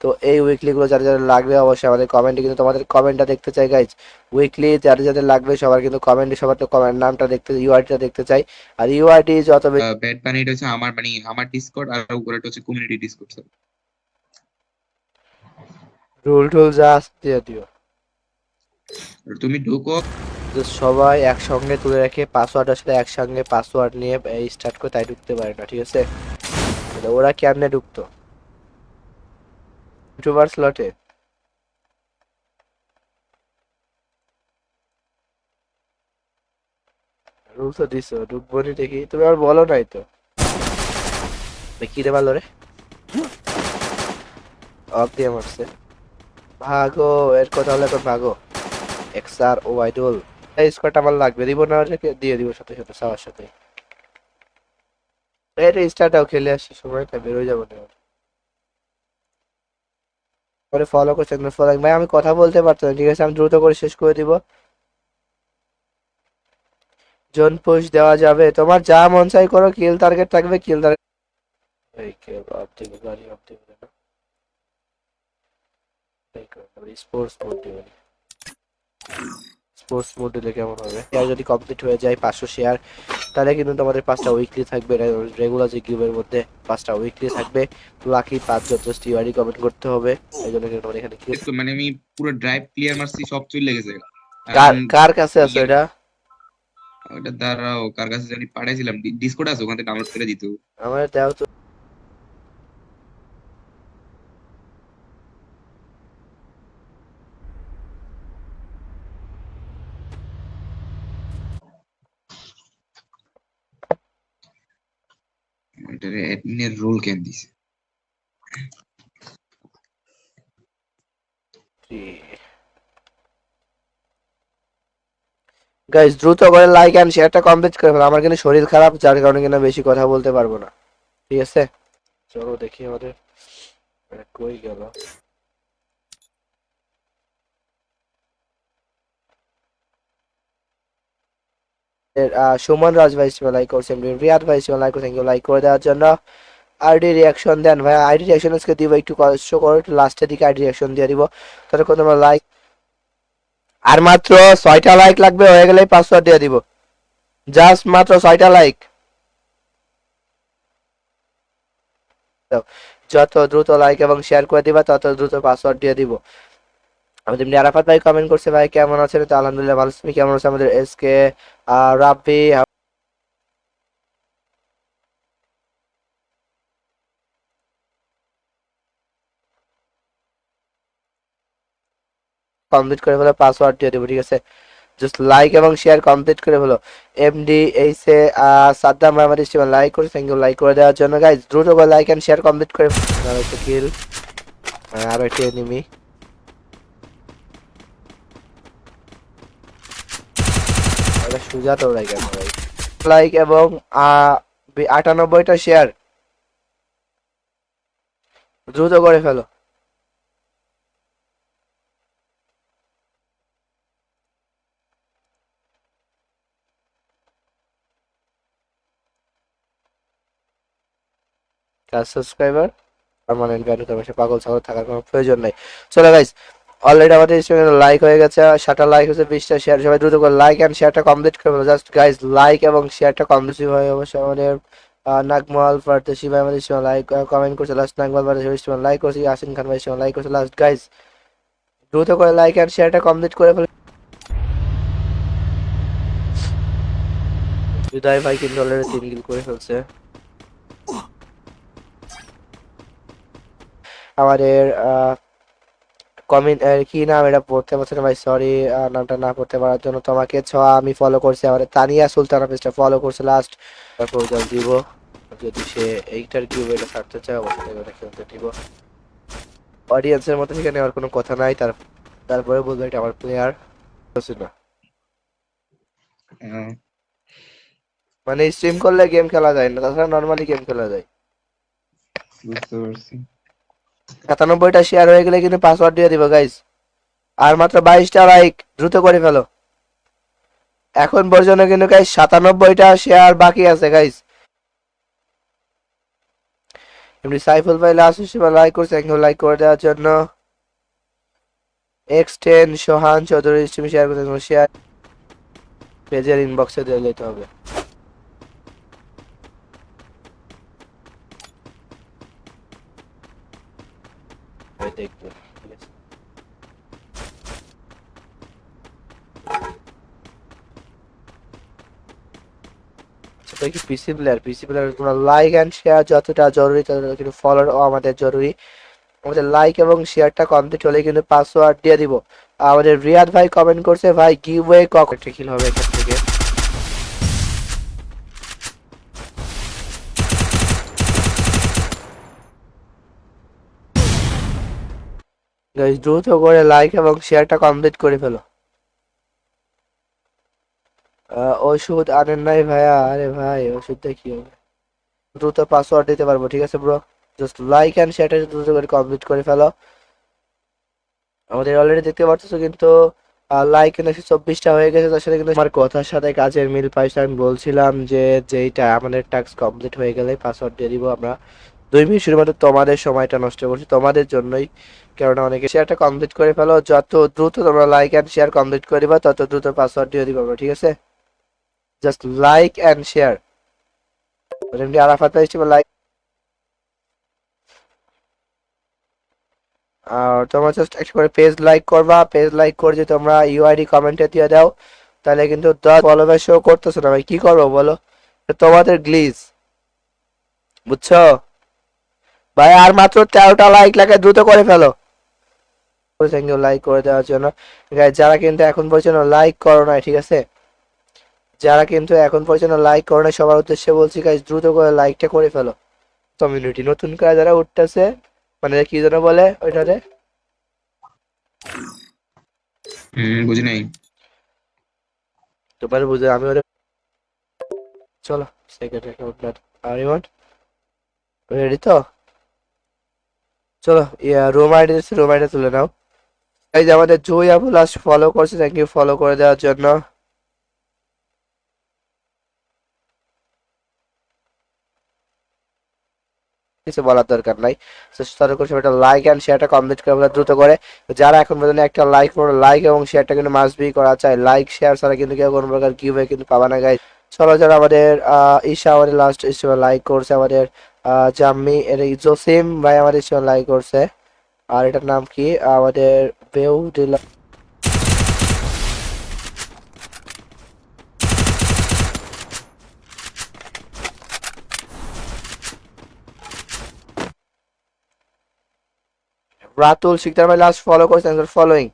তো এই উইকলি গুলো যারা যারা লাগবে অবশ্যই আমাদের কমেন্টে কিন্তু তোমাদের কমেন্টটা দেখতে চাই গাইজ। উইকলি যাদের যাদের লাগবে সবার কিন্তু কমেন্টে সবার তো কমেন্ট নামটা দেখতে, ইউআইডিটা দেখতে চাই। আর ইউআইডি যত ব্যাট বানি এটা হচ্ছে আমার মানে আমার ডিসকর্ড, আর উপরে হচ্ছে কমিউনিটি ডিসকর্ড। রুল টুল যা আছে দিয়ে দিও। তুমি ঢুকো। তো সবাই একসঙ্গে তুলে রেখে পাসওয়ার্ড আসলে একসঙ্গে পাসওয়ার্ড নিয়ে স্টার্ট করে তাই ঢুকতে পারে না, ঠিক আছে? তাহলে ওরা কেমনে ঢুকতো ইউটিউবার স্লটে? রুল তো দিছো, ঢুকবো নি দেখি, তুমি আর বলো নাই তো। কি রে পারলো রে, অফ দিয়ে মারছে। ভাগো, এর কথা হলে এখন ভাগো। এক্সআর ও আইডল এই স্কোয়াডটা আমার লাগবে, দিব না ওটাকে? দিয়ে দিব সাথে সাথে সবার সাথে। এটা স্টারটাও খেলে আসছে, সময়টা বেরোয় যাবো না। পরে ফলো করছেন ফলো, ভাই আমি কথা বলতে পারতাম, ঠিক আছে? আমি দ্রুত করে শেষ করে দিব। জোন পুশ দেওয়া যাবে, তোমার যা মন চাই করো, কিল টার্গেট থাকবে, কিল টার্গেট। এই কে অফ দিবে, গাড়ি অফ দিবে না। স্পোর্টস মোড দিবে, স্পোর্টস মোড দিলে কেমন হবে? শেয়ার যদি কমপ্লিট হয়ে যায় 500 শেয়ার, তাহলে কিন্তু তোমাদের 5টা উইকলি থাকবে, রেগুলার যে কিউবের মধ্যে 5টা উইকলি থাকবে। লাকি 5 জন জাস্ট ইউআইডি কমেন্ট করতে হবে, এই জন্য কিন্তু তোমার এখানে কি মানে আমি পুরো ড্রাইভ ক্লিয়ার মারছি, সব চলে গেছে কার এখন। কার কাছে আছে এটা? ওটা দ্বারাও কার কাছে জানি পাঠাইছিলাম, ডিসকর্ড আছে, ওখান থেকে ডাউনলোড করে দিত। আমার দাও তো। এটার অ্যাডমিনের রোল কেন দিছে? গাইস দ্রুত করে লাইক এন্ড শেয়ারটা কমপ্লিট করে ফেলো, আমার কিন্তু শরীর খারাপ, যার কারণে কিনা বেশি কথা বলতে পারবো না, ঠিক আছে? চলো দেখি আমাদের কই গেল। সুমন রাজ ভাই লাইক করছেন, রিয়াদ ভাই লাইক করছেন, লাইক করে দেওয়ার জন্য। আইডি রিয়াকশন দেন ভাই, আইডি রিয়াকশন আজকে দিব, একটু কষ্ট করো, একটু লাস্টের দিকে আইডি রিয়াকশন দিয়ে দিব, ততক্ষণ তোমরা লাইক। আর মাত্র 6টা লাইক লাগবে, হয়ে গেলেই পাসওয়ার্ড দিয়ে দিব, জাস্ট মাত্র 6টা লাইক। যত দ্রুত লাইক এবং শেয়ার করে দিবা তত দ্রুত পাসওয়ার্ড দিয়ে দিব। আমাদের এমনি আরাফাত ভাই কমেন্ট করছে, ভাই কেমন আছেন? তো আলহামদুলিল্লাহ ভালো, তুমি কেমন আছো? আমাদের এসকে রাব্বি কমপ্লিট করে ফেলো, পাসওয়ার্ড দিয়ে দেবো, ঠিক আছে? জাস্ট লাইক এবং শেয়ার কমপ্লিট করে ফেলো। এমডি এইসে সাদ্দাম ভাই আমাদের স্ট্রিমে লাইক করে, থ্যাংক ইউ লাইক করে দেওয়ার জন্য। গাইজ দ্রুত করে লাইক এন্ড শেয়ার কমপ্লিট করে আরো একটা কিল, আরো একটা এনিমি। এটা সুজা তো লাইক ভাই, লাইক এবং 98টা শেয়ার দ্রুত করে ফেলো। সাবস্ক্রাইবার পার্মানেন্ট ভ্যালু, তোমার সে পাগল ছাগল থাকার কোনো প্রয়োজন নাই। চলো গাইস, অলরেডি আমাদের লাইক হয়ে গেছে, 7টা লাইক হয়েছে, 20টা শেয়ার, সবাই দ্রুত করে লাইক এন্ড শেয়ারটা কমপ্লিট করে ফেলো। জাস্ট গাইস লাইক এবং শেয়ারটা কমপ্লিট হয় অবশ্যই। আমাদের নাগমাল ফারতেশি ভাই আমাদের সময় লাইক কমেন্ট করছে, লাস্ট নাগমাল ফারতেশি সময় লাইক করছে, ইয়াসিন খান ভাই সময় লাইক করছে লাস্ট। গাইস দ্রুত করে লাইক এন্ড শেয়ারটা কমপ্লিট করে ফেলো। হৃদয় ভাই কিন্তু অলরেডি 3 কিল করে ফেলছে। আমাদের কমেন্ট কি নাম এটা পড়তে পারছি না ভাই, সরি নামটা না পড়তে পারার জন্য। তোমাকে ছোঁয়া আমি ফলো করছি, আমাদের তানিয়া সুলতানা পেজটা ফলো করছে লাস্ট। তারপর জাস্ট দিব, যদি সে এইটার কিউব এটা ছাড়তে চায় অবশ্যই এটা খেলতে দিব। অডিয়েন্সের মধ্যে থেকে নেওয়ার কোনো কথা নাই, তারপরে বলবো এটা আমার প্লেয়ার না, মানে স্ট্রিম করলে গেম খেলা যায় না, তাছাড়া নর্মালি গেম খেলা যায়। বুঝতে পারছি। 97টা শেয়ার হয়ে গেলে কিন্তু পাসওয়ার্ড দিয়ে দিব গাইজ। আর মাত্র 22টা লাইক, দ্রুত করে ফেলো। এখন পর্যন্ত কিন্তু গাইজ 97টা শেয়ার বাকি আছে গাইজ। এমনি সাইফুল ভাই লাস্ট হিসেবে লাইক করছে, থ্যাংক ইউ লাইক করে দেওয়ার জন্য। এক্স10 সোহান চৌধুরী স্ট্রিম শেয়ার করতে, শেয়ার পেজের ইনবক্সে দিয়ে যেতে হবে। দেখবে ঠিক আছে। সেটা কি পিসি প্লেয়ার তোমরা লাইক এন্ড শেয়ার যতটা জরুরি ততটা কিন্তু ফলো আমাদের জরুরি। আমাদের লাইক এবং শেয়ারটা কমপ্লিট হলে কিন্তু পাসওয়ার্ড দিয়ে দিব। আমাদের রিয়াদ ভাই কমেন্ট করছে ভাই গিভওয়ে কখন কিল হবে এখান থেকে। গাইস দ্রুত করে লাইক এবং শেয়ারটা কমপ্লিট করে ফেলো। ওষুধ আনেন নাই ভাইয়া? আরে ভাই ওষুধটা কি হবে, দ্রুত পাসওয়ার্ড দিতে পারবো ঠিক আছে ব্রো। জাস্ট লাইক এন্ড শেয়ারটা দ্রুত করে কমপ্লিট করে ফেলো। আমাদের অলরেডি দেখতে পাচ্ছ কিন্তু লাইক কিন্তু 124টা হয়ে গেছে। তার সাথে কিন্তু আমার কথার সাথে কাজের মিল পাইছে। আমি বলছিলাম যে যেইটা আমাদের টাস্ক কমপ্লিট হয়ে গেলে পাসওয়ার্ড দিয়ে দিব আমরা। 2 মিনিট শুধুমাত্র তোমাদের সময়টা নষ্ট করছি তোমাদের জন্যই, কেননা অনেকে শেয়ারটা কমপ্লিট করে ফেলো। যত দ্রুত তোমরা লাইক এন্ড শেয়ার কমপ্লিট করে দিবা তত দ্রুত পাসওয়ার্ড দিয়ে দিবা ঠিক আছে। Just like and share. এমনি আরাফাত ভাই লাইক, আর তোমরা জাস্ট একটা করে পেজ লাইক করবা। পেজ লাইক করে যদি তোমরা ইউআইডি কমেন্টে দিয়ে দাও তাহলে কিন্তু 10 ফলোয়ার শো করতেছে না ভাই, কি করবো বলো, এটা তোমাদের গ্লিজ বুঝছো ভাই। আর মাত্র 13টা লাইক লাগে, দ্রুত করে ফেলো। থ্যাংক ইউ লাইক করে দেওয়ার জন্য। গাইস যারা কিন্তু এখন পর্যন্ত লাইক করো না ঠিক আছে, যারা কিন্তু এখন পর্যন্ত লাইক করো না সবার উদ্দেশ্যে বলছি গাইস দ্রুত করে লাইকটা করে ফেলো। কমিউনিটি নতুন করে যারা উঠতেছে, মানে কি যেন বলে ওইটাতে, বুঝি নাই। তোমার বুঝে আমি ওটা। চলো second account are you ready তো? চলো রুম আইডি দিচ্ছি, রুম আইডি তুলে নাও। এই যে আমাদের জুই আপু লাস্ট ফলো করছে, থ্যাংক ইউ ফলো করে দেওয়ার জন্য। কিছু বলার দরকার নাই, তাদের করে একটা লাইক এন্ড শেয়ারটা কমপ্লিট করে ফেলো দ্রুত করে। যারা এখন পর্যন্ত একটা লাইক করো, লাইক এবং শেয়ারটা কিন্তু মাস্ট বি করা চাই। লাইক শেয়ার ছাড়া কিন্তু কেউ কোনো প্রকার গিভওয়ে কিন্তু পাবা না গাইস। চলো যারা আমাদের ঈশা আমাদের লাস্ট স্ট্রিমে লাইক করছে, আমাদের জাম্মি এর জসিম ভাই আমাদের স্ট্রিমে লাইক করছে। আর এটার নাম কি আমাদের বেউ দিলা, রাতুল শিকদার ভাই লাস্ট ফলো করছে, ফলোইং।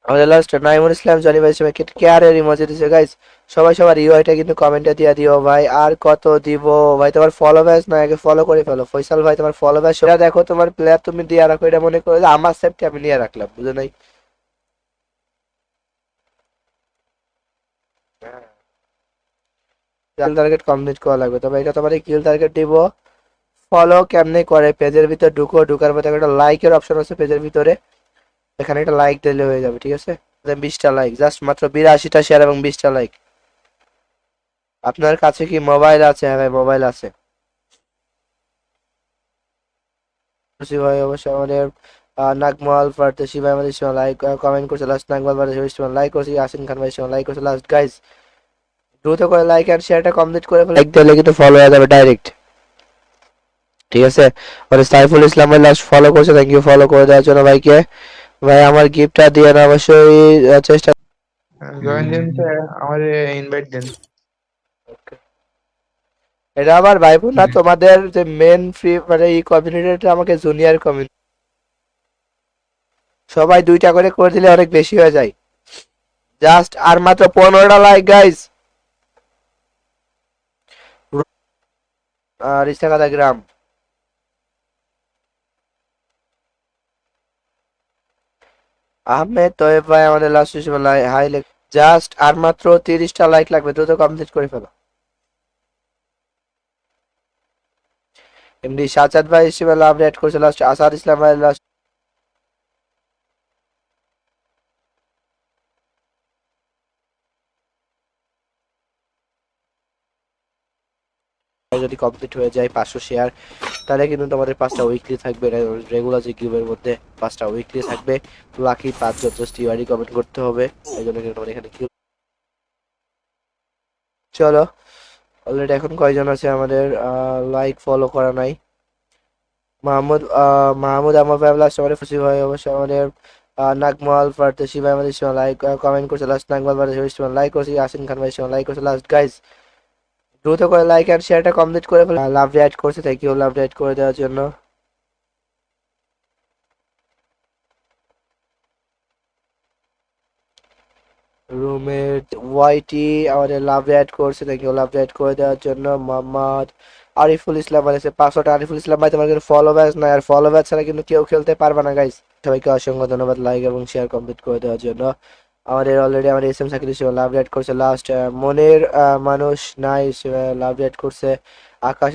আমাদের লাস্ট নাইমুল ইসলাম জনি ভাই সবাই কেয়ারের ইমোজি দিছে গাইস। সবাই সবার ইউআইটা কিন্তু কমেন্টে দিয়ে দিও ভাই। আর কত দিব ভাই, তোমার ফলো ব্যাচ না আগে ফলো করে ফেলো। ফয়সাল ভাই তোমার ফলো ব্যাচ সেটা দেখো, তোমার প্লেয়ার তুমি দিয়ে রাখো, এটা মনে করো যে আমার সেফটি আমি নিয়ে রাখলাম, বুঝো নাই। কিল টার্গেট কমপ্লিট করা লাগবে, তবে এটা তোমার কিল টার্গেট দিব। ফলো কেমনে করে, পেজের ভিতর ঢুকো, ঢুকার পর একটা লাইকের অপশন আছে পেজের ভিতরে, এখানে একটা লাইক দিলে হয়ে যাবে ঠিক আছে। 20টা লাইক, জাস্ট মাত্র 82টা শেয়ার এবং 20টা লাইক। আপনার কাছে কি মোবাইল আছে? হ্যাঁ ভাই মোবাইল আছে। খুশি ভাই অবশ্যই আমাদের নাগমাল ফারতেশি ভাই আমাদের সময় লাইক কমেন্ট করছে লাস্ট। নাগমাল ফারতেশি সময় লাইক করছে, ইয়াসিন খান ভাই সময় লাইক করছে লাস্ট। গাইস দ্রুত করে লাইক এন্ড শেয়ারটা কমপ্লিট করে ফেলো, লাইক দিলে কিন্তু ফলো হয়ে যাবে ডাইরেক্ট ঠিক আছে। মানে সাইফুল ইসলাম ভাই লাস্ট ফলো করছে, থ্যাংক ইউ ফলো করে দেওয়ার জন্য ভাইকে। ভাই আমার গিফটটা দিয়ে না অবশ্যই চেষ্টা। জয়েন দিন তো, আমার ইনভাইট দিন। এটা আমার ভাইবোন না, তোমাদের যে মেন ফ্রি মানে এই কমিউনিটিটা আমাকে জুনিয়র কমিউনিটি, সবাই 2টা করে দিলে অনেক বেশি হয়ে যায়। জাস্ট আর মাত্র 15টা লাইক গাইস। রিস্তাকাদা গ্রাম, আহমেদ তোয়েব ভাই আমাদের লাস্ট হিসেবে হাই লেখ। জাস্ট আর মাত্র 30টা লাইক লাগবে, দ্রুত কমপ্লিট করে ফেলো। এমনি সাজাদ ভাই হিসেবে লাভ রেড করছে লাস্ট। আসাদ ইসলাম ভাই লাস্ট। যদি কমপ্লিট হয়ে যায় 500 শেয়ার, তাহলে কিন্তু তোমাদের 5টা উইকলি থাকবে, রেগুলার যে কিউবের মধ্যে 5টা উইকলি থাকবে। লাকি 5জন জাস্ট ইউআইডি কমেন্ট করতে হবে, এই জন্য কিন্তু তোমাদের এখানে কিউব। চলো অলরেডি এখন কয়জন আছে আমাদের লাইক ফলো করা নাই? মাহমুদ আমার ভাই লাস্ট আমাদের খুশি ভাই, অবশ্যই আমাদের নাগমাল ফারতেশি ভাই আমাদের সময় লাইক কমেন্ট করছে লাস্ট, নাগমাল ফারতেশি সময় লাইক করছে, ইয়াসিন খান ভাই সময় লাইক করছে লাস্ট। গাইস দ্রুত করে লাইক এন্ড শেয়ারটা কমপ্লিট করে ফেলে। লাভ অ্যাড করছে, থ্যাংক ইউ লাভ অ্যাড করে দেওয়ার জন্য। রুমের ওয়াইটি আমাদের লাভ অ্যাড করছে, থ্যাংক ইউ লাভ অ্যাড করে দেওয়ার জন্য। মোহাম্মদ আরিফুল ইসলাম আছে 500টা। আরিফুল ইসলাম ভাই তোমার কিন্তু ফলো ব্যাচ নাই, আর ফলো ব্যাচ ছাড়া কিন্তু কেউ খেলতে পারবে না গাইস। সবাইকে অসংখ্য ধন্যবাদ লাইক এবং শেয়ার কমপ্লিট করে দেওয়ার জন্য। আমাদের অলরেডি আমাদের এস এম সাকিব লাভ অ্যাড করছে লাস্ট। মনের মানুষ নাই লাভ অ্যাড করছে। আকাশ